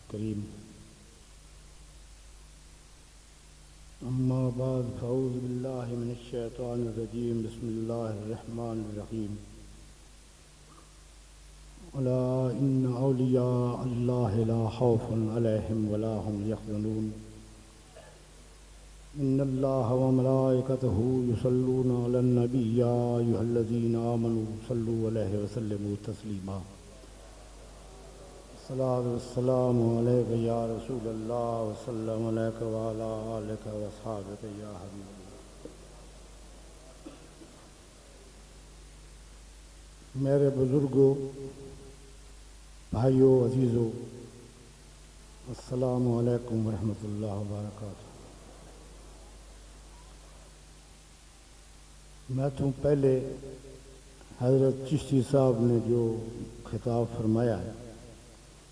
الكريم أما بعد فأعوذ بالله من الشيطان الرجيم بسم الله الرحمن الرحيم ألا إن أولياء الله لا خوف عليهم ولا هم يحزنون إن الله وملائكته يصلون على النبي يا أيها الذين آمنوا صلوا عليه وسلموا تسليما الصلاة والسلام عليك يا رسول الله وسلم عليك وعلى آلك وأصحابك يا حبيب الله. میرے بزرگوں، بھائیوں، عزیزوں، السلام علیکم ورحمۃ اللہ وبرکاتہ. میں تو پہلے حضرت چشتی صاحب نے جو خطاب فرمایا ہے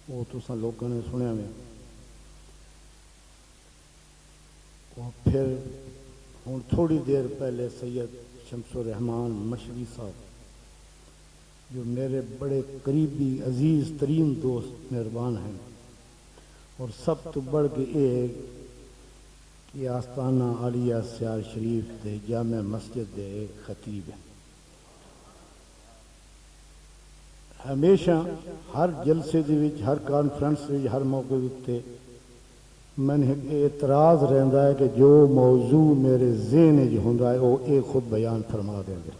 وہ تو سن لوگوں نے سنیا میں، اور پھر ہوں تھوڑی دیر پہلے سید شمس الرحمان مشری صاحب جو میرے بڑے قریبی عزیز ترین دوست مہربان ہیں، اور سب تو بڑھ کے ایک کہ آستانہ عالیہ سیال شریف دے جامع مسجد دے خطیب ہیں. ہمیشہ ہر جلسے دے وچ، ہر کانفرنس وچ، ہر موقع تے میں نے اعتراض رہندا ہے کہ جو موضوع میرے ذہن وچ ہوندا ہے وہ ایک خود بیان فرما دیں گے،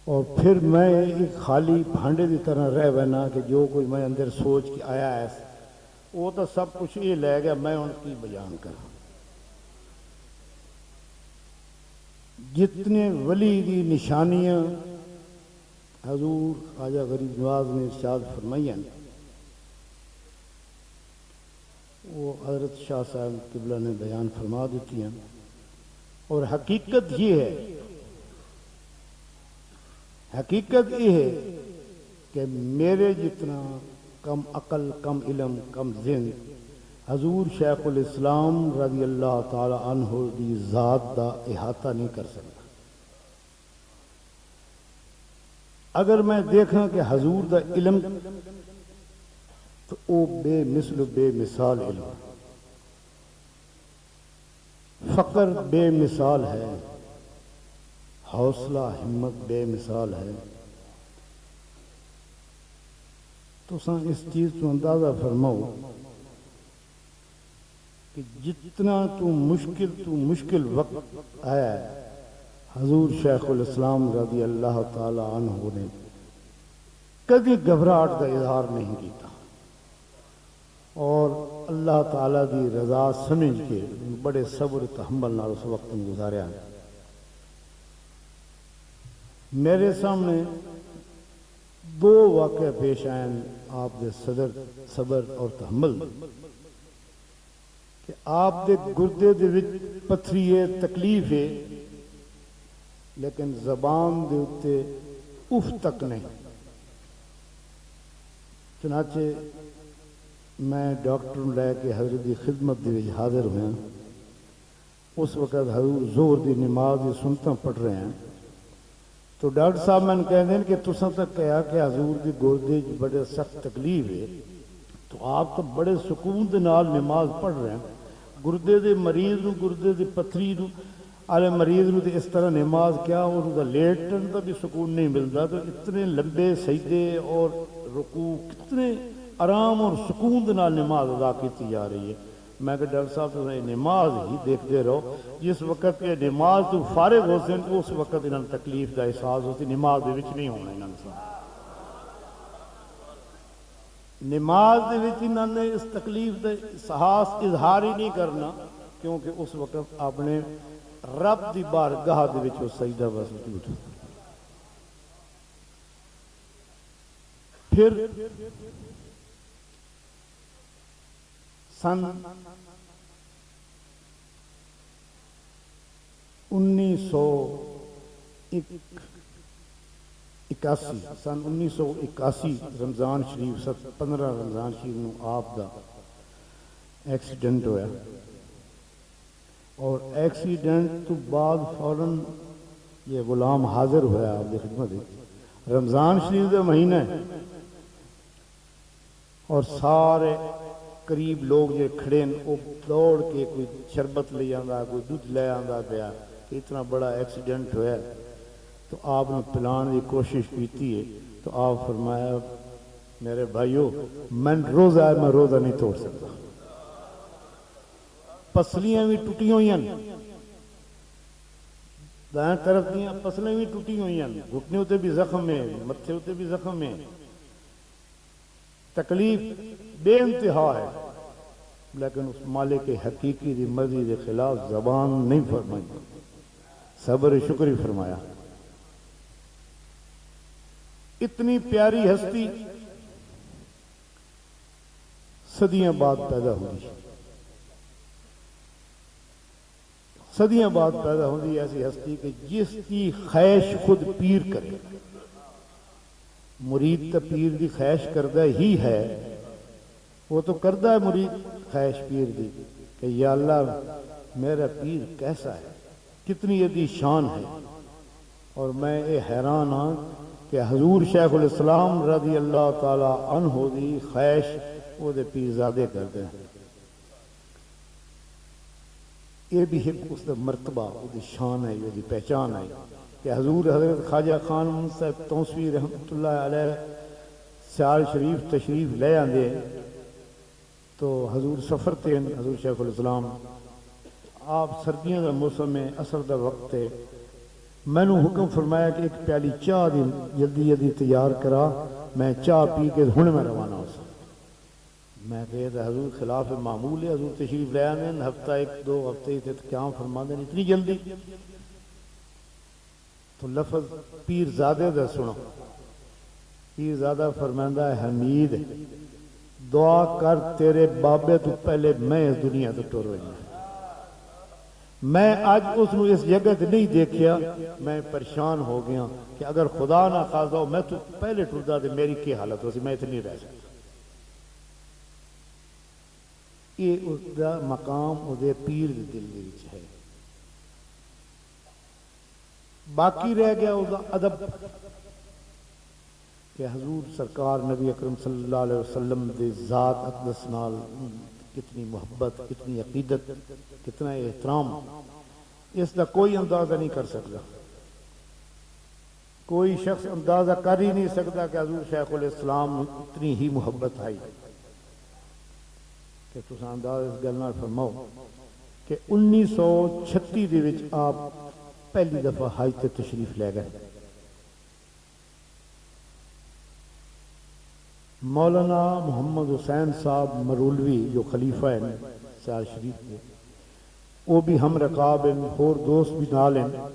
اور پھر میں ایک خالی بھانڈے کی طرح رہ بنا کہ جو کوئی میں اندر سوچ کے آیا ہے وہ تو سب کچھ یہ لے گیا، میں ان کی بیان کرا. جتنے ولی دی نشانیاں حضور خواجہ غریب نواز نے ارشاد فرمائی ہیں وہ حضرت شاہ صاحب قبلہ نے بیان فرما دیتی ہیں، اور حقیقت یہ ہے کہ میرے جتنا کم عقل، کم علم، کم ذہن حضور شیخ الاسلام رضی اللہ تعالی عنہ دی ذات دا احاطہ نہیں کر سکتا. اگر میں دیکھاں کہ حضور دا علم تو او بے مثل بے مثال علم، فقر بے مثال ہے، حوصلہ ہمت بے مثال ہے. تو اس چیز تو اندازہ فرماؤ کہ جتنا تو مشکل وقت آیا ہے حضور شیخ الاسلام رضی اللہ تعالی عنہ نے کبھی گھبراہٹ کا اظہار نہیں کیتا، اور اللہ تعالی دی رضا سمجھ کے بڑے صبر تحمل نال اس وقت گزاریا. میرے سامنے دو واقعہ پیش آئے آپ دے صبر اور تحمل کہ آپ دے گردے دے وچ پتھری ہے، تکلیف ہے، لیکن زبان دے اتے اف تک نہیں. چنانچہ میں ڈاکٹر لے کے حضرت دی خدمت دے وچ حاضر ہوئے. اس وقت حضور ظہر دی نماز دی سنتاں پڑھ رہے ہیں، تو ڈاکٹر صاحب میں کہتے ہیں کہ تساں تک کہا کہ حضور دی گردے بڑے سخت تکلیف ہے، تو آپ تو بڑے سکون دے نال نماز پڑھ رہے ہیں. گردے دے مریض نو، گردے دی پتھری نو آلے مریض نو تے اس طرح نماز کیا اور دا لیٹن دا بھی سکون نہیں ملتا، تو اتنے لمبے سجدے اور رکوع کتنے آرام اور سکون دے نال نماز ادا کیتی جا رہی ہے. میں کہ ڈاکٹر صاحب تو نماز ہی دیکھتے رہو، جس وقت کہ نماز تو فارغ ہو سن اس وقت انہوں نے تکلیف کا احساس ہوتی، نماز دے وچ نہیں ہونا. انہوں نے نماز دے وچ انہوں نے اس تکلیف کا احساس اظہار ہی نہیں کرنا، کیونکہ اس وقت اپنے رب دی بارگاہ دے وچ وہ سجدہ بس وجود. پھر سن 1981 رمضان شریف 15 رمضان شریف نو آپ دا ایکسیڈنٹ ہویا، اور ایکسیڈنٹ تو بعد فوراً یہ غلام حاضر ہوا آپ کی خدمت. رمضان شریف کا مہینہ ہے، اور سارے قریب لوگ جو کھڑے ہیں وہ دوڑ کے کوئی شربت لے آندا، کوئی دودھ لے آندا پیا کہ اتنا بڑا ایکسیڈنٹ ہوا ہے، تو آپ نے پلان کی کوشش کی ہے، تو آپ فرمایا میرے بھائیو میں روزہ ہے، میں روزہ نہیں توڑ سکتا، پسلیاں بھی ٹوٹی ہوئی ہیں، دائیں طرف دیا پسلیں بھی ٹوٹی ہوئی ہیں، گھٹنے ہوتے بھی زخم ہے، متھے ہوتے بھی زخم ہے، تکلیف بے انتہا ہے، لیکن اس مالک حقیقی دی مرضی کے خلاف زبان نہیں فرمائی، صبر شکر فرمایا۔ اتنی پیاری ہستی صدیاں بعد پیدا ہوئی، صدیاں بعد پیدا ہوئی ایسی ہستی کہ جس کی خواہش خود پیر کرے، مرید تو پیر دی خواہش کردہ ہی ہے، وہ تو کردہ ہے مرید خواہش پیر دی کہ یا اللہ میرا پیر کیسا ہے، کتنی یہ دی شان ہے، اور میں یہ حیران ہاں کہ حضور شیخ الاسلام رضی اللہ تعالی عنہ دی خواہش وہ دے پیر زادے کردے ہیں، یہ بھی ایک اس کا مرتبہ وہ دی شان ہے، وہ دی پہچان ہے کہ حضور حضرت خواجہ خان صاحب توسوی رحمۃ اللہ علیہ سیال شریف تشریف لے آندے تو حضور سفر تے حضور شیخ الاسلام آپ سردیاں دا موسم میں اثر دا وقت ہے، میں نے حکم فرمایا کہ ایک پیالی چاہ دی جلدی جلدی تیار کرا، میں چاہ پی کے ہن میں روانہ ہو سکتا، میں کہتا حضور خلاف معمول ہے، حضور تشریف لے آنے ہفتہ ایک دو ہفتے ہی تھے تو کیا فرما دیں اتنی جلدی، تو لفظ پیر زادے دا سنو، پیر زادہ فرماندہ ہے حمید دعا کر تیرے بابے تو پہلے میں اس دنیا تو ٹر رہی ہوں، میں آج اس نے اس جگہ تے نہیں دیکھیا، میں پریشان ہو گیا کہ اگر خدا نہ خواستہ ہو میں تو پہلے ٹردا تو میری کی حالت ہو سی، میں اتنی رہ سکتا، یہ اس دا مقام اس دے پیر دے دل دے وچ ہے، باقی رہ گیا اس دا ادب کہ حضور سرکار نبی اکرم صلی اللہ علیہ وسلم دے ذات اقدس نال کتنی محبت، کتنی عقیدت، کتنا احترام، اس دا کوئی اندازہ نہیں کر سکتا، کوئی شخص اندازہ کر ہی نہیں سکتا کہ حضور شیخ الاسلام اتنی ہی محبت آئی کہ تساں انداز اس گل نال فرماؤ کہ 1936 دے وچ آپ پہلی دفعہ حج تے تشریف لے گئے، مولانا محمد حسین صاحب مرولوی جو خلیفہ ہیں سیال شریف کے، وہ بھی ہم رکاب ہیں، اور دوست بھی نال ہیں،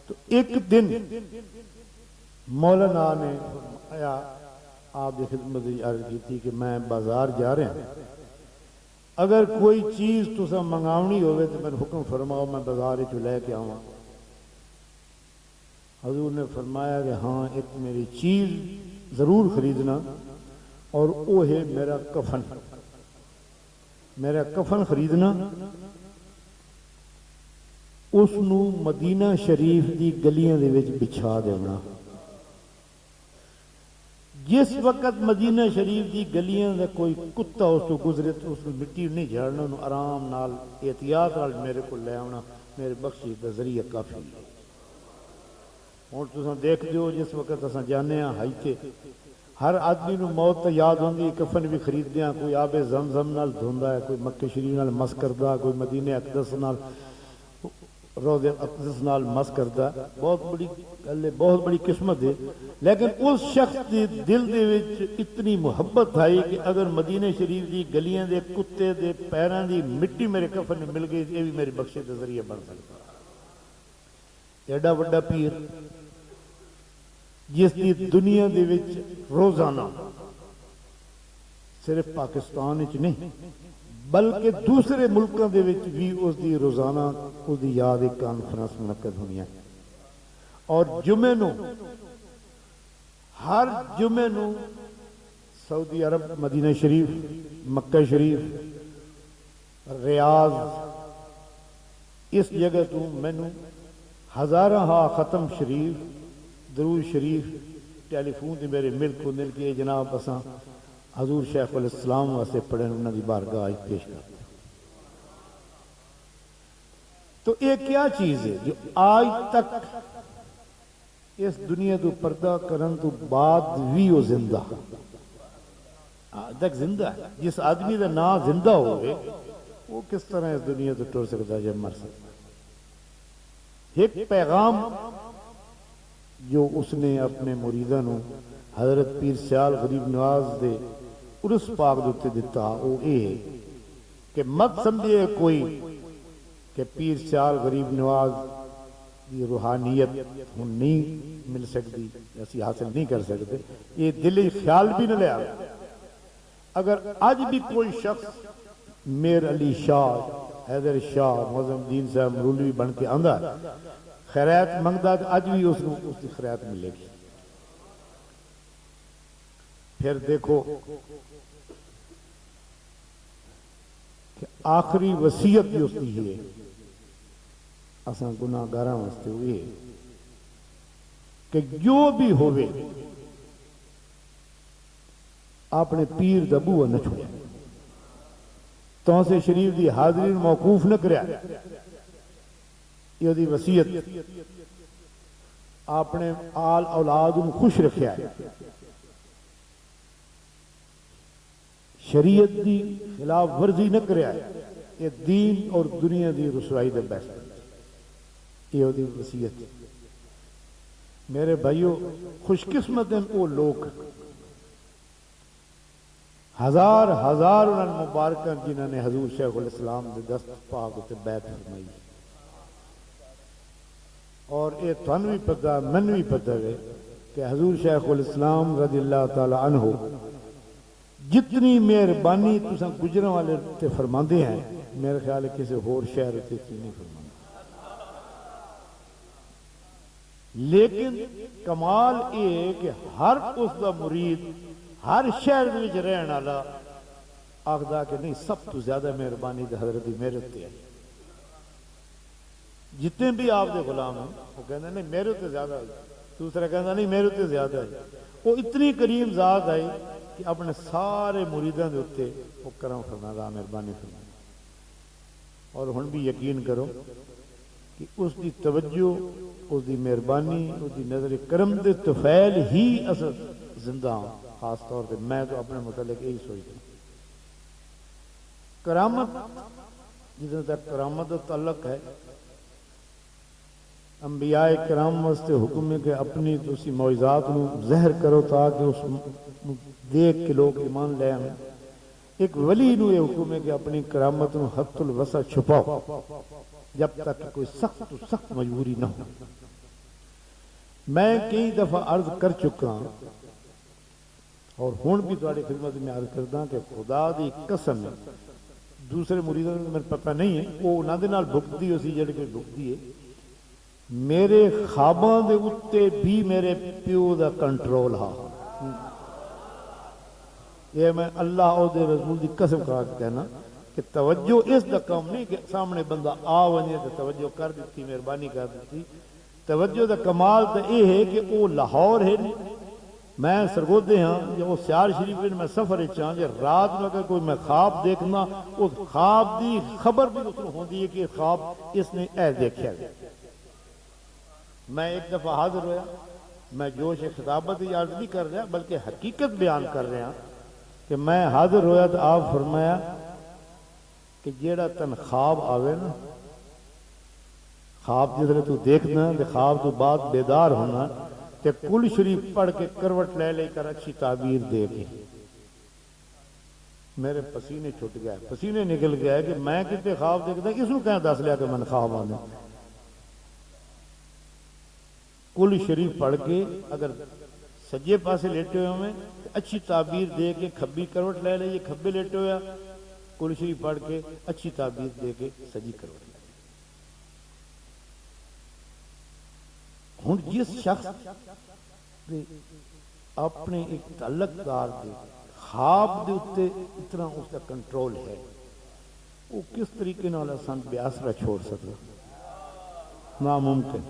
تو ایک دن مولانا نے فرمایا آپ کی خدمت عرض کی تھی کہ میں بازار جا رہا ہوں، اگر کوئی چیز تسا منگاونی ہوئے تو میں حکم فرماؤ میں بازار چ لے کے آواں، حضور نے فرمایا کہ ہاں ایک میری چیز ضرور خریدنا، اور وہ ہے میرا کفن، میرا کفن خریدنا، اس نو مدینہ شریف دی گلیاں دے وچ بچھا دینا، جس وقت مدینہ شریف دی گلیاں دا کوئی کتا اس تو گزرے تو اس مٹی نہیں جھاڑنا، انہوں آرام نال احتیاط نال میرے کو لے آنا، میرے بخشش دا ذریعہ کافی ہے۔ اور تساں دیکھ دیو جس وقت اساں جانے ہاں حج تے ہر آدمی نو موت تے یاد ہوندی، کفن بھی خریدتے ہیں، کوئی آب زمزم نال دھوندا ہے، کوئی مکہ شریف نال مس کردا، کوئی مدینہ اقدس نال روضہ اقدس نال مس کردا، بہت بڑی گل ہے، بہت بڑی قسمت ہے، لیکن اس شخص دے دل دے وچ اتنی محبت آئی کہ اگر مدینہ شریف دی گلیاں دے کتے دے پیراں دی مٹی میرے کفن میں مل گئی یہ بھی میری بخشش دا ذریعہ بن سکتا، ایڈا بڑا پیر جس دی دنیا دے وچ روزانہ صرف پاکستان وچ نہیں بلکہ دوسرے ملکوں دے وچ بھی اس دی روزانہ اس دی یاد ایک کانفرنس منعقد ہونی ہے، اور جمعے نو ہر جمعے نو سعودی عرب مدینہ شریف، مکہ شریف، ریاض، اس جگہ تو مینوں ہزاراں ختم شریف، درود شریف ٹیلی فون تے میرے مل کو مل کے جناب اساں حضور شیخ الاسلام واسطے پڑھیں انہوں دی بارگاہ پیش کرتے. تو یہ کیا چیز ہے جو آج تک اس دنیا تو پردہ کرن تو بعد بھی وہ زندہ آج تک زندہ ہے. جس آدمی کا نام زندہ ہوئے وہ کس طرح اس دنیا تو ٹر سکتا ہے جب مر سکتا. ایک پیغام جو اس نے اپنے مریداں حضرت پیر سیال غریب نواز دے عرس پاک دوتے دیتا وہ یہ کہ مت سمجھے کوئی کہ پیر سیال غریب نواز کی روحانیت ہن نہیں مل سکتی اسی حاصل نہیں کر سکتے. یہ دلی خیال بھی نہ لیا. اگر آج بھی کوئی شخص میر علی شاہ حیدر شاہ معظم الدین صاحب مرولوی بن کے آندا خیرات منگتا تو اج بھی اس کی خیرات ملے گی. پھر دیکھو کہ آخری وصیت بھی اس کی ہے اساں گناہگاراں واسطے ہوئی کہ جو بھی ہوئے اپنے پیر دا بوہ نہ چھوڑے. توسے شریف دی حاضری موقوف نہ کریا. یہ دی وصیت اپنے آل اولاد کو خوش رکھیا ہے. شریعت دی خلاف ورزی نہ کریا ہے. یہ دین اور دنیا دی رسوائی دے بیس یہ دی وصیت. میرے بھائیو خوش قسمت ہیں وہ لوگ ہزار ہزار انہوں مبارکہ جنہوں نے حضور شیخ الاسلام دے دست پاک تے بیعت فرمائی. اور یہ تھن بھی پتہ من بھی پتہ ہے کہ حضور شیخ الاسلام رضی اللہ تعالی عنہ جتنی مہربانی تساں گجروں والے تے فرماندے ہیں میرے خیال ہے کسی اور شہر تے نہیں فرماندے. لیکن کمال یہ کہ ہر اس دا مرید ہر شہر وچ رہن والا آخدا کہ نہیں سب تو زیادہ مہربانی حضرت دی محرت تے ہے. جتنے بھی آپ دے غلام ہیں وہ کہتے نہیں میرے تے زیادہ ہے. دوسرا کہتا نہیں میرے تے زیادہ ہے. وہ اتنی کریم ذات آئی کہ اپنے سارے مریداں دے اتنے وہ کرم فرمایا مہربانی فرمایا. اور ہن بھی یقین کرو کہ اس دی توجہ اس دی مہربانی اس دی نظر کرم دے طفیل ہی اثر زندہ ہوں. خاص طور پہ میں تو اپنے متعلق یہی سوچتا ہوں. کرامت جتنا تک کرامت کا تعلق ہے انبیاء کرام واسطے حکم ہے کہ اپنی تسی معجزات نو ظاہر کرو تاکہ اس دیکھ کے لوگ ایمان لے آئیں. ایک ولی نو یہ حکم ہے کہ اپنی کرامت نو حد الوسع چھپاؤ جب تک کوئی سخت مجبوری نہ ہو. میں کئی دفعہ عرض کر چکا ہوں اور ہون بھی تھوڑی خدمت میں عرض کرتا کہ خدا دی قسم ہے دوسرے مریدوں میں میرے پتہ نہیں ہے وہ انہاں دے نال بھکتی اسی جڑ کے بھکتی ہے. میرے خواباں دے اتے بھی میرے پیو دا کنٹرول ہا. یہ میں اللہ اور دے رسول دی قسم کھا کے کہنا کہ توجہ اس دا کام نہیں کہ سامنے بندہ آ ونجے تو توجہ کر دیتی مہربانی کر دیتی. توجہ دا کمال تو یہ ہے کہ وہ لاہور ہے میں سرگودے ہاں یا وہ سیال شریف میں سفر چاہاں کہ رات میں اگر کوئی میں خواب دیکھنا اس خواب دی خبر بھی اس کو ہوندی ہے کہ خواب اس نے اے دیکھا گیا. میں ایک دفعہ حاضر ہویا میں جوش خطابت یاد نہیں کر رہا بلکہ حقیقت بیان کر رہا کہ میں حاضر ہویا تو آپ فرمایا کہ جیڑا تن خواب آوے نا خواب جس طرح تو دیکھنا خواب تو بعد بیدار ہونا کہ کل شریف پڑھ کے کروٹ لے لے کر اچھی تعبیر دے کے میرے پسینے چھٹ گئے پسینے نکل گئے کہ میں کتے خواب دیکھتا اس کو کہیں دس لیا کہ میں خواب آنا. کل شریف پڑھ کے اگر سجے پاسے لیٹے ہوئے ہمیں اچھی تعبیر دے کے کھبی کروٹ لے لے یہ کھبے لیٹے ہویا کل شریف پڑھ کے اچھی تعبیر دے کے سجی کروٹ لے. ہوں جس شخص اپنے ایک تعلق دار دے خواب دے اتے اتنا اس کا کنٹرول ہے وہ کس طریقے نال آسان بے آسرا چھوڑ سکتا ناممکن.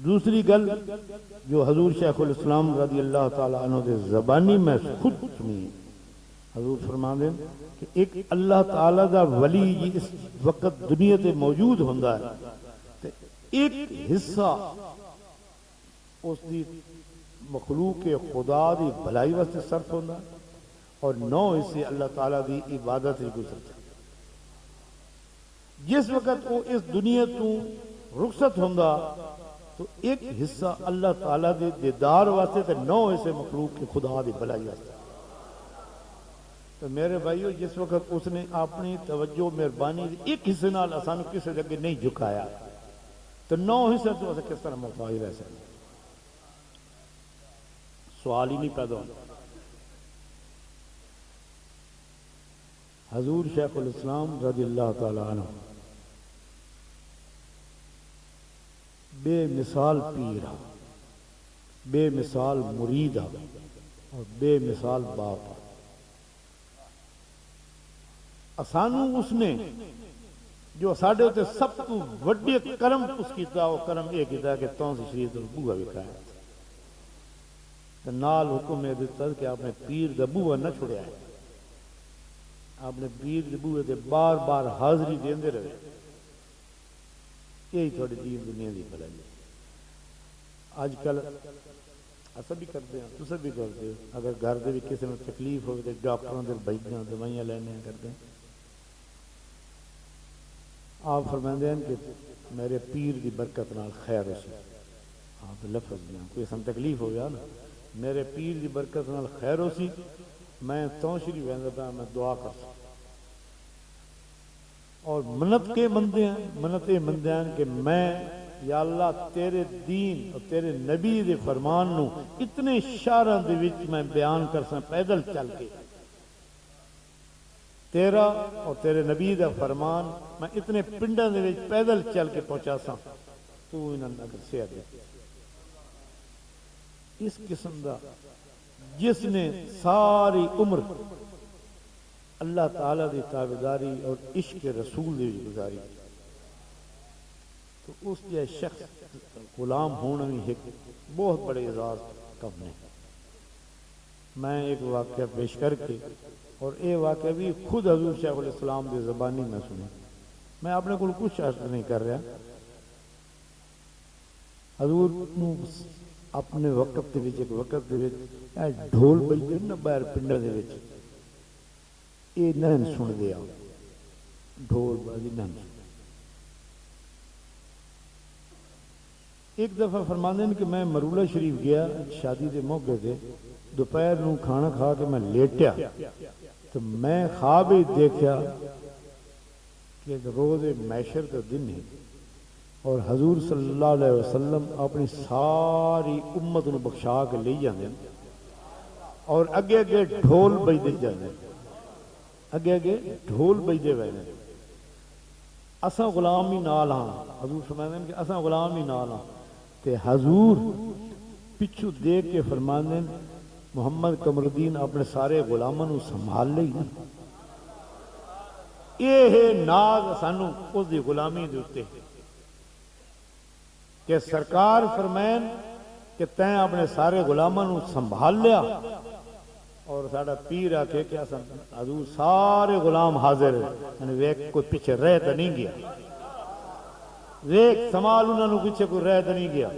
دوسری گل جو حضور شیخ الاسلام رضی اللہ تعالی عنہ دے زبانی میں خود سنی، حضور فرماندے کہ ایک اللہ تعالی دا ولی جی اس وقت دنیا تے موجود ہوندا ہے تے ایک حصہ اس دی مخلوق خدا دی بھلائی واسطے صرف ہوندا اور 9 حصے اللہ تعالی دی عبادت وچ گزرتے۔ جس وقت وہ اس دنیا تو رخصت ہوندا تو ایک حصہ اللہ تعالیٰ دے دیدار واسطے تے 9 حصے مخلوق کے خدا دی بھلائی واسطے۔ تو میرے بھائیو جس وقت اس نے اپنی توجہ مہربانی ایک حصے نال اسانو کسے دے اگے نہیں جھکایا تو 9 حصے تو اسے کس طرح محتاج رہ سکتے؟ سوال ہی نہیں پیدا ہوتا۔ حضور شیخ الاسلام رضی اللہ تعالی عنہ بے مثال پیر، بے مثال مرید اور بے مثال باپ۔ اسانو اس نے جو ساڈے ہوتے سب تو وڈے کرم اس کیتا، وہ کرم یہ کیتا کہ تو سے شریف دا بوہا وکھایا تے نال حکم یہ دیتا کہ آپ نے پیر دا بوہا نہ چھڑیا ہے، آپ نے پیر دے بوہے تے بار بار حاضری دیندے رہے۔ یہی تھوڑی دین دنیا دی بھلائی ہے۔ آج کل اسا بھی کرتے ہیں، تسا بھی کرتے ہو، اگر گھر دے بھی کسی میں تکلیف ہوئے تو ڈاکٹروں دے بھیجنا دوائیاں لینے کرتے ہیں۔ آپ فرماندے ہیں کہ میرے پیر دی برکت نال خیر ہو سی، آپ لفظ دیا کوئی سن تکلیف ہو گیا نا، میرے پیر دی برکت نال خیر ہو سی، میں تو شریف ویندا پیا، میں دعا کر سکتا اور منت کے مندے ہیں، منت یہ مندے ہیں کہ میں یا اللہ تیرے دین اور تیرے نبی دے فرمان نو اتنے شہراں دے وچ میں بیان کر ساں پیدل چل کے، تیرا اور تیرے نبی دا فرمان میں اتنے پنڈاں دے وچ پیدل چل کے پہنچا ساں، تو انہاں اگر صحت دے اس قسم دا جس نے ساری عمر اللہ تعالیٰ دی تابعداری اور عشق رسول دی گزاری، تو اس کے شخص غلام ہونا بھی ایک بہت بڑے اعزاز کم ہے۔ میں ایک واقعہ پیش کر کے، اور یہ واقعہ بھی خود حضور شیخ الاسلام دی زبانی میں سنی، میں اپنے کو کچھ عرض نہیں کر رہا، حضور نو اپنے وقت دے وچ ایک وقت دے وچ ڈھول بجدے نا باہر پنڈاں دے وچ، یہ نہن سن دیا، ڈھول بازی نہن سن۔ ایک دفعہ فرماندے ہیں کہ میں مرولہ شریف گیا شادی دے موقع دے، دوپہر نو کھانا کھا کے میں لیٹیا تو میں خواب ہی دیکھا کہ روز محشر کا دن ہے اور حضور صلی اللہ علیہ وسلم اپنی ساری امت نو بخشا کے لے جاندے اور اگے اگے ڈھول بجدے جاندے، اگے اگے ڈھول بجدے وینے، اساں غلام ہی نال ہاں، حضور فرماندے ہیں کہ اساں غلام ہی نال ہاں، تے حضور پچھو دیکھ کے فرماندے ہیں محمد قمر الدین اپنے سارے غلاموں نو سنبھال لئی نا، یہ ہے ناز سانو اس دی غلامی دے اوتے کہ سرکار فرمائن کہ تیں اپنے سارے غلاموں نو سنبھال لیا، اور ساڑا پیر آکھے کہ حضور سارے غلام حاضر ہیں، یعنی ویک کوئی پیچھے رہ تو نہیں گیا، ویک سمال انہوں نے پیچھے کوئی رہ تو نہیں گیا،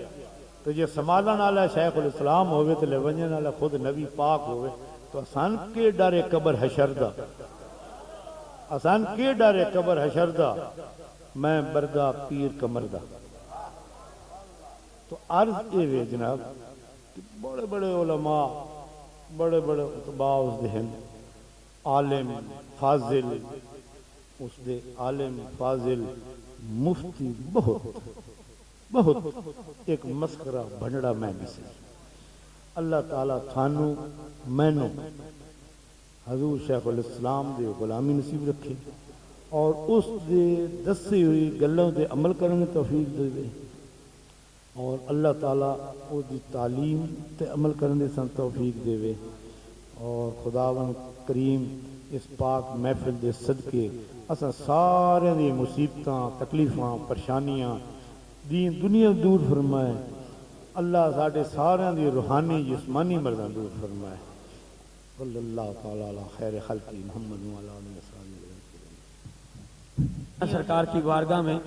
تو یہ سمالن والا شیخ الاسلام ہوئے تو لونجن والا خود نبی پاک ہوئے، تو آسان کے ڈارے قبر حشر دا، آسان کے ڈارے قبر حشر دا، میں بردہ پیر کمر دا۔ تو عرض یہ وے جناب کہ بڑے بڑے علماء، بڑے بڑے اتباع اس دے ہیں، عالم فاضل اس دے، عالم فاضل مفتی بہت بہت ایک مسخرہ بھنڈا میں بھی سے۔ اللہ تعالیٰ تھانو مینو حضور شیخ الاسلام دے غلامی نصیب رکھے اور اس دے دسی ہوئی گلوں دے عمل کرنے توفیق دے دے، اور اللہ تعالیٰ او دی تعلیم تے عمل کرنے سن توفیق دے وے، اور خداوند کریم اس پاک محفل دے صدقے اساں سارے دی مصیبتاں تکلیفاں پریشانیاں دین دنیا دور فرمائے اللہ ساڈے سارے دی روحانی جسمانی مرضاں دور فرمائے صلی اللہ تعالی علی خیر خلق محمد و علی آلہ وصحبہ سرکار کی بارگاہ میں